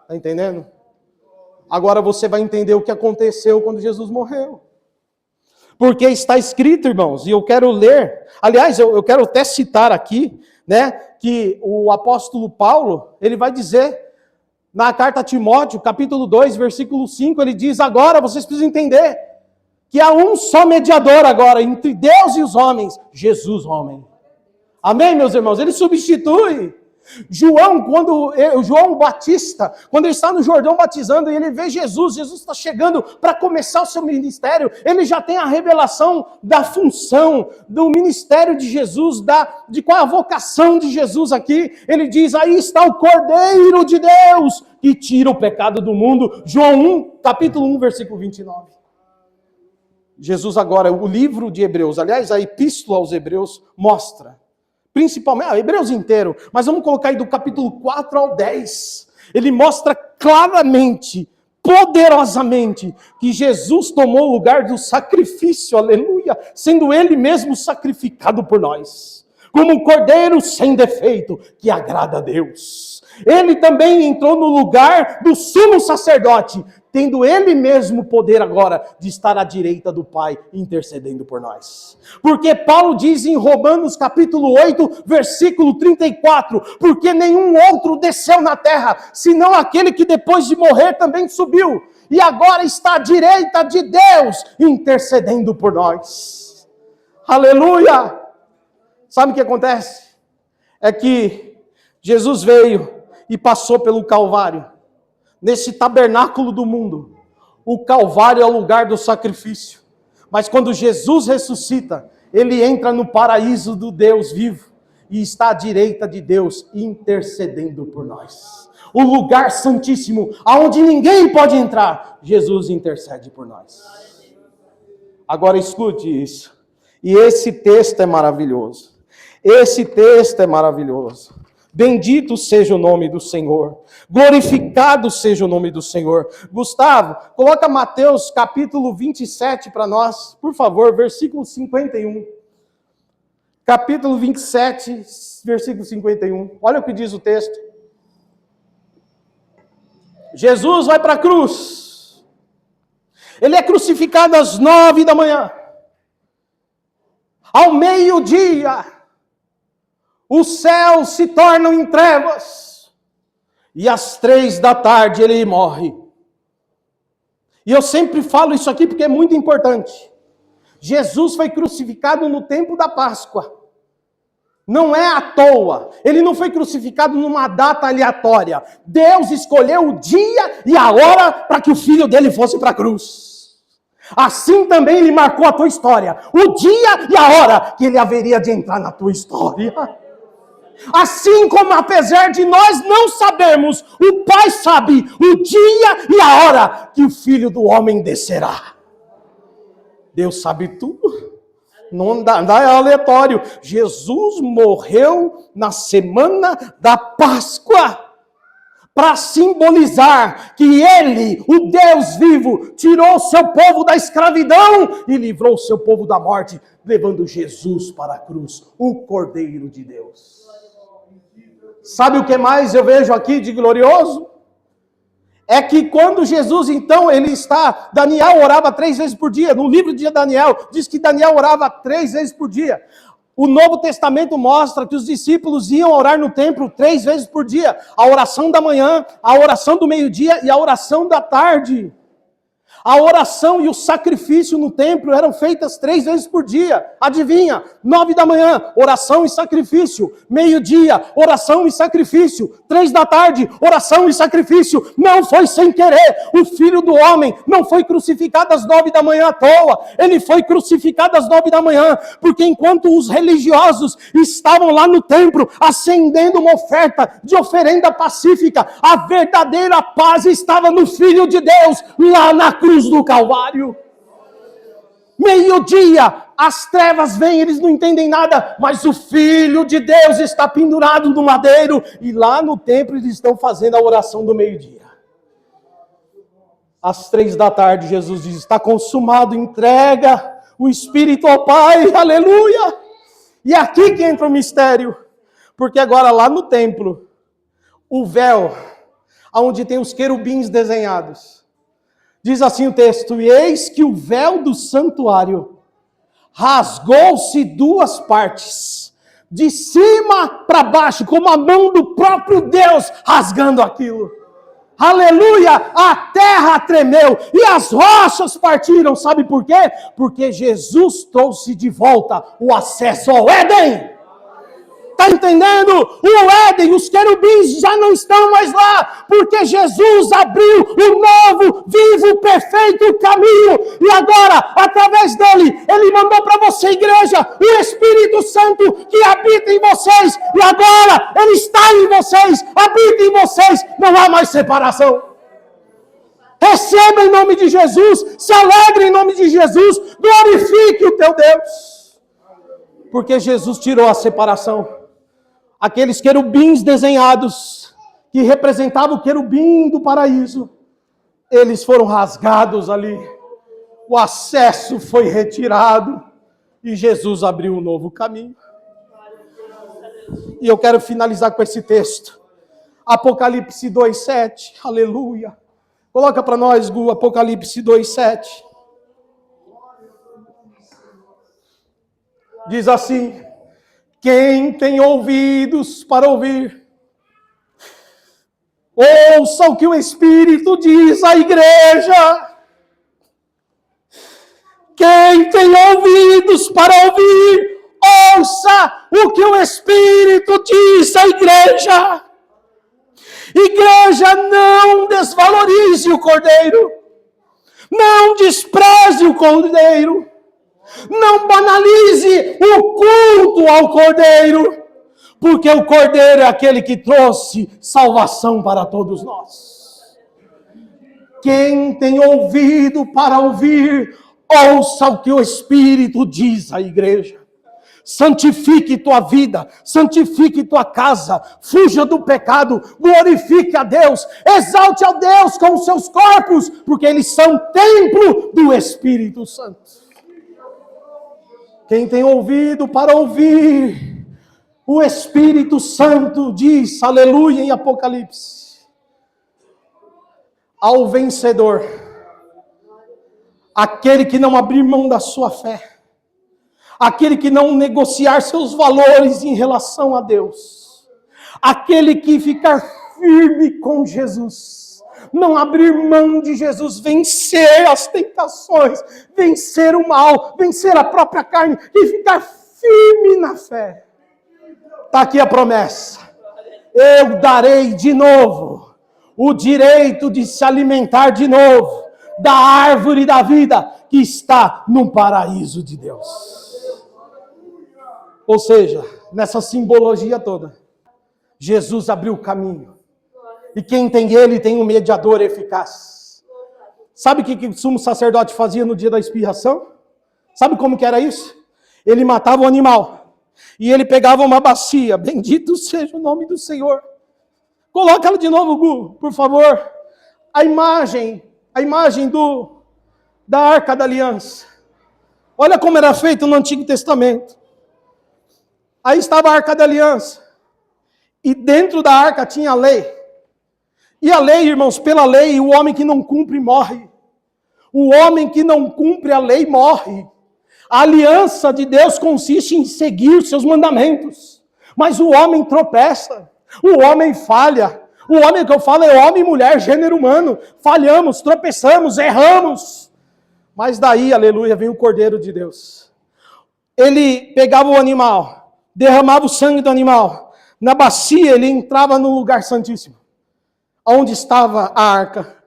Está entendendo? Agora você vai entender o que aconteceu quando Jesus morreu. Porque está escrito, irmãos, e eu quero ler. Aliás, eu quero até citar aqui, né, que o apóstolo Paulo, ele vai dizer, na carta a Timóteo, capítulo 2, versículo 5, ele diz, agora vocês precisam entender, que há um só mediador agora, entre Deus e os homens, Jesus homem. Amém, meus irmãos? Ele substitui. João Batista, quando ele está no Jordão batizando, e ele vê Jesus está chegando para começar o seu ministério, ele já tem a revelação da função, do ministério de Jesus, de qual é a vocação de Jesus aqui. Ele diz, aí está o Cordeiro de Deus, que tira o pecado do mundo. João 1, capítulo 1, versículo 29. Jesus agora, o livro de Hebreus, aliás, a epístola aos Hebreus mostra, principalmente, Hebreus inteiro, mas vamos colocar aí do capítulo 4 ao 10. Ele mostra claramente, poderosamente, que Jesus tomou o lugar do sacrifício, aleluia, sendo ele mesmo sacrificado por nós, como um cordeiro sem defeito, que agrada a Deus. Ele também entrou no lugar do sumo sacerdote, tendo ele mesmo poder agora de estar à direita do Pai, intercedendo por nós. Porque Paulo diz em Romanos capítulo 8, versículo 34, porque nenhum outro desceu na terra, senão aquele que depois de morrer também subiu, e agora está à direita de Deus, intercedendo por nós. Aleluia! Sabe o que acontece? É que Jesus veio e passou pelo Calvário. Nesse tabernáculo do mundo, o Calvário é o lugar do sacrifício. Mas quando Jesus ressuscita, ele entra no paraíso do Deus vivo e está à direita de Deus, intercedendo por nós. O lugar santíssimo, aonde ninguém pode entrar, Jesus intercede por nós. Agora escute isso. E esse texto é maravilhoso. Esse texto é maravilhoso. Bendito seja o nome do Senhor. Glorificado seja o nome do Senhor. Gustavo, coloca Mateus capítulo 27 para nós, por favor, versículo 51. Capítulo 27, versículo 51. Olha o que diz o texto. Jesus vai para a cruz. Ele é crucificado às 9 da manhã. Ao meio-dia, os céus se tornam em trevas, e às 3 da tarde ele morre. E eu sempre falo isso aqui porque é muito importante. Jesus foi crucificado no tempo da Páscoa. Não é à toa. Ele não foi crucificado numa data aleatória. Deus escolheu o dia e a hora para que o filho dele fosse para a cruz. Assim também ele marcou a tua história, o dia e a hora que ele haveria de entrar na tua história. Assim como apesar de nós não sabermos, o Pai sabe o dia e a hora que o Filho do Homem descerá. Deus sabe tudo. Não é aleatório. Jesus morreu na semana da Páscoa para simbolizar que Ele, o Deus vivo, tirou o seu povo da escravidão e livrou o seu povo da morte, levando Jesus para a cruz, o Cordeiro de Deus. Sabe o que mais eu vejo aqui de glorioso? É que quando Jesus, então, Daniel orava 3 vezes por dia. No livro de Daniel, diz que Daniel orava 3 vezes por dia. O Novo Testamento mostra que os discípulos iam orar no templo 3 vezes por dia. A oração da manhã, a oração do meio-dia e a oração da tarde. A oração e o sacrifício no templo eram feitas 3 vezes por dia. Adivinha? 9 da manhã, oração e sacrifício. Meio-dia, oração e sacrifício. 3 da tarde, oração e sacrifício. Não foi sem querer. O Filho do Homem não foi crucificado às 9 da manhã à toa. Ele foi crucificado às 9 da manhã, porque enquanto os religiosos estavam lá no templo, acendendo uma oferta de oferenda pacífica, a verdadeira paz estava no Filho de Deus, lá na cruz do Calvário. Meio-dia, as trevas vêm, eles não entendem nada, mas o Filho de Deus está pendurado no madeiro, e lá no templo eles estão fazendo a oração do meio-dia. Às 3 da tarde, Jesus diz: está consumado, entrega o Espírito ao Pai, aleluia. E é aqui que entra o mistério, porque agora lá no templo, o véu, onde tem os querubins desenhados, diz assim o texto: e eis que o véu do santuário rasgou-se 2 partes, de cima para baixo, como a mão do próprio Deus rasgando aquilo. Aleluia! A terra tremeu e as rochas partiram. Sabe por quê? Porque Jesus trouxe de volta o acesso ao Éden. Está entendendo? O Éden, os querubins já não estão mais lá, porque Jesus abriu o novo, vivo, perfeito caminho. E agora, através dele, ele mandou para você, igreja, o Espírito Santo que habita em vocês. E agora, ele está em vocês, habita em vocês. Não há mais separação. Receba em nome de Jesus, se alegre em nome de Jesus, glorifique o teu Deus. Porque Jesus tirou a separação. Aqueles querubins desenhados, que representavam o querubim do paraíso, eles foram rasgados ali. O acesso foi retirado e Jesus abriu um novo caminho. E eu quero finalizar com esse texto. Apocalipse 2:7, aleluia. Coloca para nós, Gu, Apocalipse 2:7. Diz assim: quem tem ouvidos para ouvir, ouça o que o Espírito diz à igreja. Quem tem ouvidos para ouvir, ouça o que o Espírito diz à igreja. Igreja, não desvalorize o Cordeiro. Não despreze o Cordeiro. Não banalize o culto ao Cordeiro, porque o Cordeiro é aquele que trouxe salvação para todos nós. Quem tem ouvido para ouvir, ouça o que o Espírito diz à igreja. Santifique tua vida, santifique tua casa, fuja do pecado, glorifique a Deus, exalte a Deus com os seus corpos, porque eles são templo do Espírito Santo. Quem tem ouvido para ouvir, o Espírito Santo diz, aleluia, em Apocalipse: ao vencedor, aquele que não abrir mão da sua fé, aquele que não negociar seus valores em relação a Deus, aquele que ficar firme com Jesus, não abrir mão de Jesus, vencer as tentações, vencer o mal, vencer a própria carne e ficar firme na fé. Está aqui a promessa: eu darei de novo o direito de se alimentar de novo da árvore da vida que está no paraíso de Deus. Ou seja, nessa simbologia toda, Jesus abriu o caminho. E quem tem ele tem um mediador eficaz. Sabe o que o sumo sacerdote fazia no dia da expiação? Sabe como que era isso? Ele matava o animal. E ele pegava uma bacia. Bendito seja o nome do Senhor. Coloca ela de novo, Gu, por favor. A imagem da Arca da Aliança. Olha como era feito no Antigo Testamento. Aí estava a Arca da Aliança. E dentro da arca tinha a lei. E a lei, irmãos, pela lei, o homem que não cumpre morre. O homem que não cumpre a lei morre. A aliança de Deus consiste em seguir seus mandamentos. Mas o homem tropeça. O homem falha. O homem que eu falo é homem e mulher, gênero humano. Falhamos, tropeçamos, erramos. Mas daí, aleluia, vem o Cordeiro de Deus. Ele pegava o animal, derramava o sangue do animal. Na bacia, ele entrava no lugar santíssimo, onde estava a arca.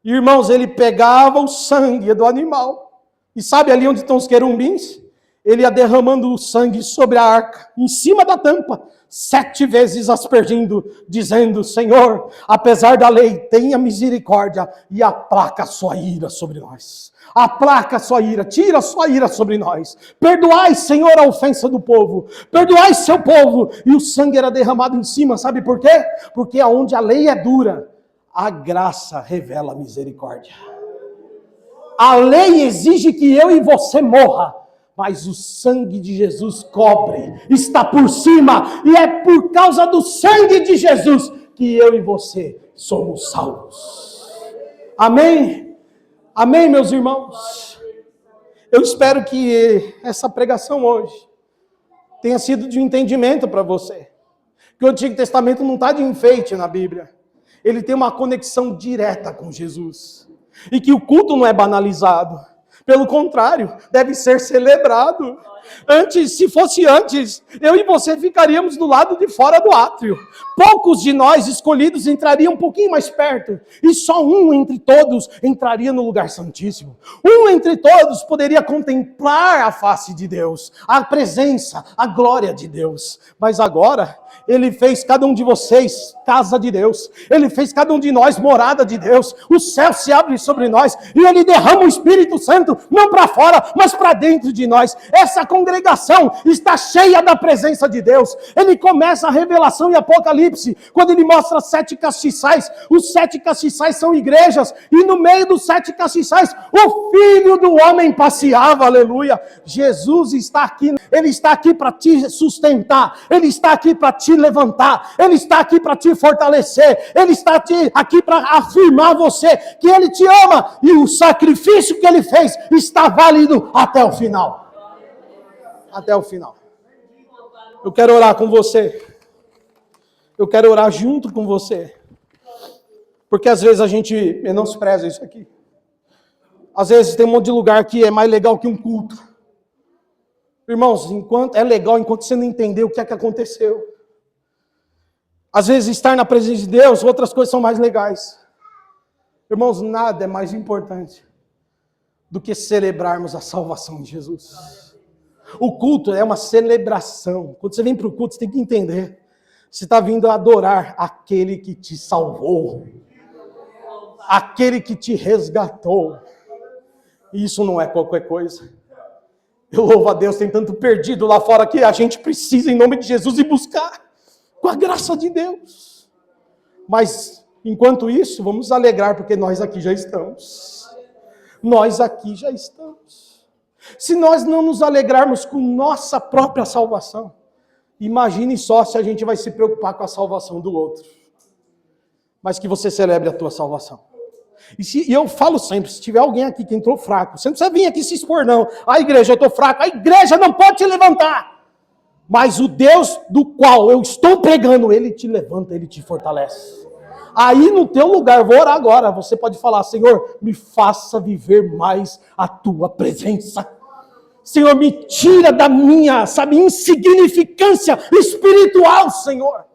Irmãos, ele pegava o sangue do animal. E sabe ali onde estão os querubins? Ele ia derramando o sangue sobre a arca, em cima da tampa, 7 vezes aspergindo, dizendo: Senhor, apesar da lei, tenha misericórdia e aplaca a sua ira sobre nós. Aplaca a sua ira, tira a sua ira sobre nós. Perdoai, Senhor, a ofensa do povo. Perdoai seu povo. E o sangue era derramado em cima, sabe por quê? Porque aonde a lei é dura, a graça revela a misericórdia. A lei exige que eu e você morra, mas o sangue de Jesus cobre, está por cima, e é por causa do sangue de Jesus que eu e você somos salvos. Amém? Amém, meus irmãos? Eu espero que essa pregação hoje tenha sido de entendimento para você. Que o Antigo Testamento não está de enfeite na Bíblia. Ele tem uma conexão direta com Jesus. E que o culto não é banalizado. Pelo contrário, deve ser celebrado. Se fosse antes, eu e você ficaríamos do lado de fora do átrio. Poucos de nós escolhidos entrariam um pouquinho mais perto. E só um entre todos entraria no lugar santíssimo. Um entre todos poderia contemplar a face de Deus, a presença, a glória de Deus. Mas agora, Ele fez cada um de vocês casa de Deus. Ele fez cada um de nós morada de Deus. O céu se abre sobre nós e Ele derrama o Espírito Santo, não para fora, mas para dentro de nós. Essa congregação está cheia da presença de Deus. Ele começa a revelação em Apocalipse, quando Ele mostra 7 castiçais. Os 7 castiçais são igrejas, e no meio dos 7 castiçais, o Filho do Homem passeava, aleluia. Jesus está aqui, Ele está aqui para te sustentar, Ele está aqui para te levantar, Ele está aqui para te fortalecer, Ele está aqui para afirmar você que Ele te ama, e o sacrifício que Ele fez está válido até o final. Até o final. Eu quero orar com você. Eu quero orar junto com você. Porque às vezes a gente menospreza isso aqui. Às vezes tem um monte de lugar que é mais legal que um culto. Irmãos, é legal enquanto você não entender o que é que aconteceu. Às vezes estar na presença de Deus, outras coisas são mais legais. Irmãos, nada é mais importante do que celebrarmos a salvação de Jesus. O culto é uma celebração. Quando você vem para o culto, você tem que entender. Você está vindo adorar aquele que te salvou. Aquele que te resgatou. E isso não é qualquer coisa. Eu louvo a Deus, tem tanto perdido lá fora que a gente precisa, em nome de Jesus, ir buscar. Com a graça de Deus. Mas, enquanto isso, vamos nos alegrar, porque nós aqui já estamos. Nós aqui já estamos. Se nós não nos alegrarmos com nossa própria salvação, imagine só se a gente vai se preocupar com a salvação do outro. Mas que você celebre a tua salvação. E eu falo sempre, se tiver alguém aqui que entrou fraco, você não precisa vir aqui se expor não. A igreja, eu estou fraco, a igreja não pode te levantar. Mas o Deus do qual eu estou pregando, Ele te levanta, Ele te fortalece. Aí no teu lugar, eu vou orar agora, você pode falar: Senhor, me faça viver mais a tua presença. Senhor, me tira da minha, insignificância espiritual, Senhor.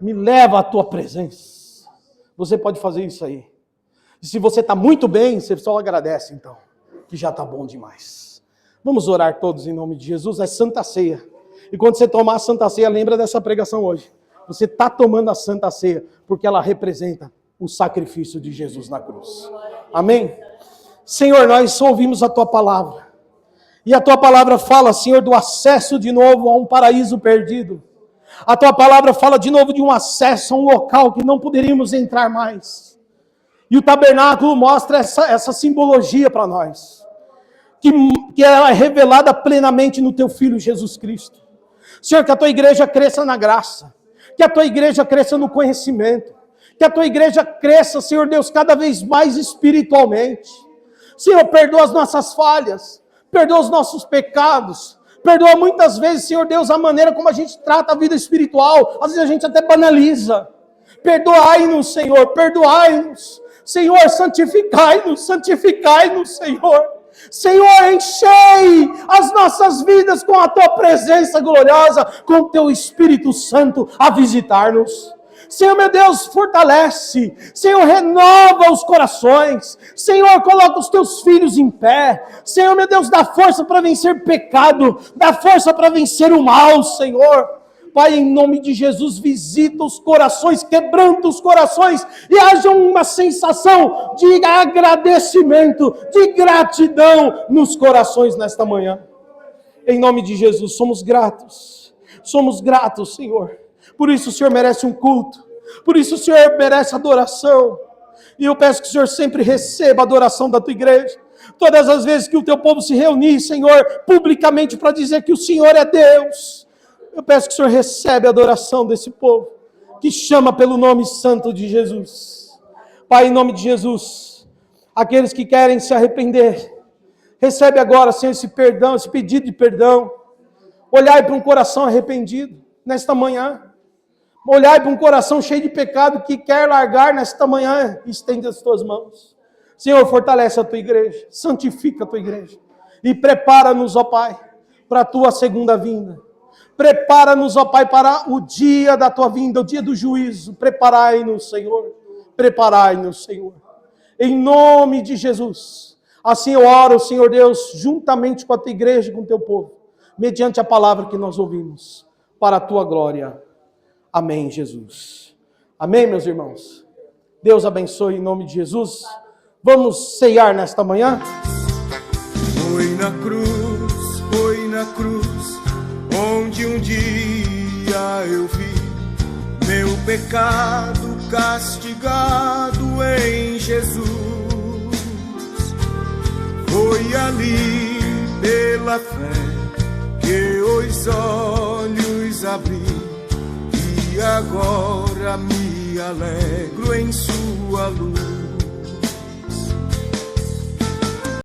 Me leva à tua presença. Você pode fazer isso aí. E se você está muito bem, você só agradece então, que já está bom demais. Vamos orar todos em nome de Jesus, é Santa Ceia. E quando você tomar a Santa Ceia, lembra dessa pregação hoje. Você está tomando a Santa Ceia, porque ela representa o sacrifício de Jesus na cruz. Amém? Senhor, nós ouvimos a Tua palavra. E a Tua palavra fala, Senhor, do acesso de novo a um paraíso perdido. A Tua palavra fala de novo de um acesso a um local que não poderíamos entrar mais. E o tabernáculo mostra essa simbologia para nós. Que ela é revelada plenamente no Teu Filho Jesus Cristo. Senhor, que a Tua igreja cresça na graça. Que a Tua igreja cresça no conhecimento. Que a Tua igreja cresça, Senhor Deus, cada vez mais espiritualmente. Senhor, perdoa as nossas falhas. Perdoa os nossos pecados. Perdoa muitas vezes, Senhor Deus, a maneira como a gente trata a vida espiritual. Às vezes a gente até banaliza. Perdoai-nos, Senhor, perdoai-nos. Senhor, santificai-nos, santificai-nos, Senhor. Senhor, enchei as nossas vidas com a Tua presença gloriosa, com o Teu Espírito Santo a visitar-nos. Senhor, meu Deus, fortalece. Senhor, renova os corações. Senhor, coloca os Teus filhos em pé. Senhor, meu Deus, dá força para vencer pecado. Dá força para vencer o mal, Senhor. Pai, em nome de Jesus, visita os corações, quebranta os corações e haja uma sensação de agradecimento, de gratidão nos corações nesta manhã. Em nome de Jesus, somos gratos, Senhor. Por isso o Senhor merece um culto, por isso o Senhor merece adoração. E eu peço que o Senhor sempre receba a adoração da Tua igreja. Todas as vezes que o Teu povo se reunir, Senhor, publicamente para dizer que o Senhor é Deus, eu peço que o Senhor receba a adoração desse povo, que chama pelo nome santo de Jesus. Pai, em nome de Jesus, aqueles que querem se arrepender, recebe agora, Senhor, esse perdão, esse pedido de perdão. Olhai para um coração arrependido nesta manhã. Olhai para um coração cheio de pecado que quer largar nesta manhã. Estende as Tuas mãos. Senhor, fortalece a Tua igreja, santifica a Tua igreja. E prepara-nos, ó Pai, para a Tua segunda vinda. Prepara-nos, ó Pai, para o dia da Tua vinda, o dia do juízo. Preparai-nos, Senhor. Preparai-nos, Senhor. Em nome de Jesus. Assim eu oro, Senhor Deus, juntamente com a Tua igreja, com o Teu povo, mediante a palavra que nós ouvimos, para a Tua glória. Amém, Jesus. Amém, meus irmãos. Deus abençoe em nome de Jesus. Vamos ceiar nesta manhã? Foi na cruz, onde um dia eu vi meu pecado castigado em Jesus. Foi ali pela fé que os olhos abri e agora me alegro em Sua luz.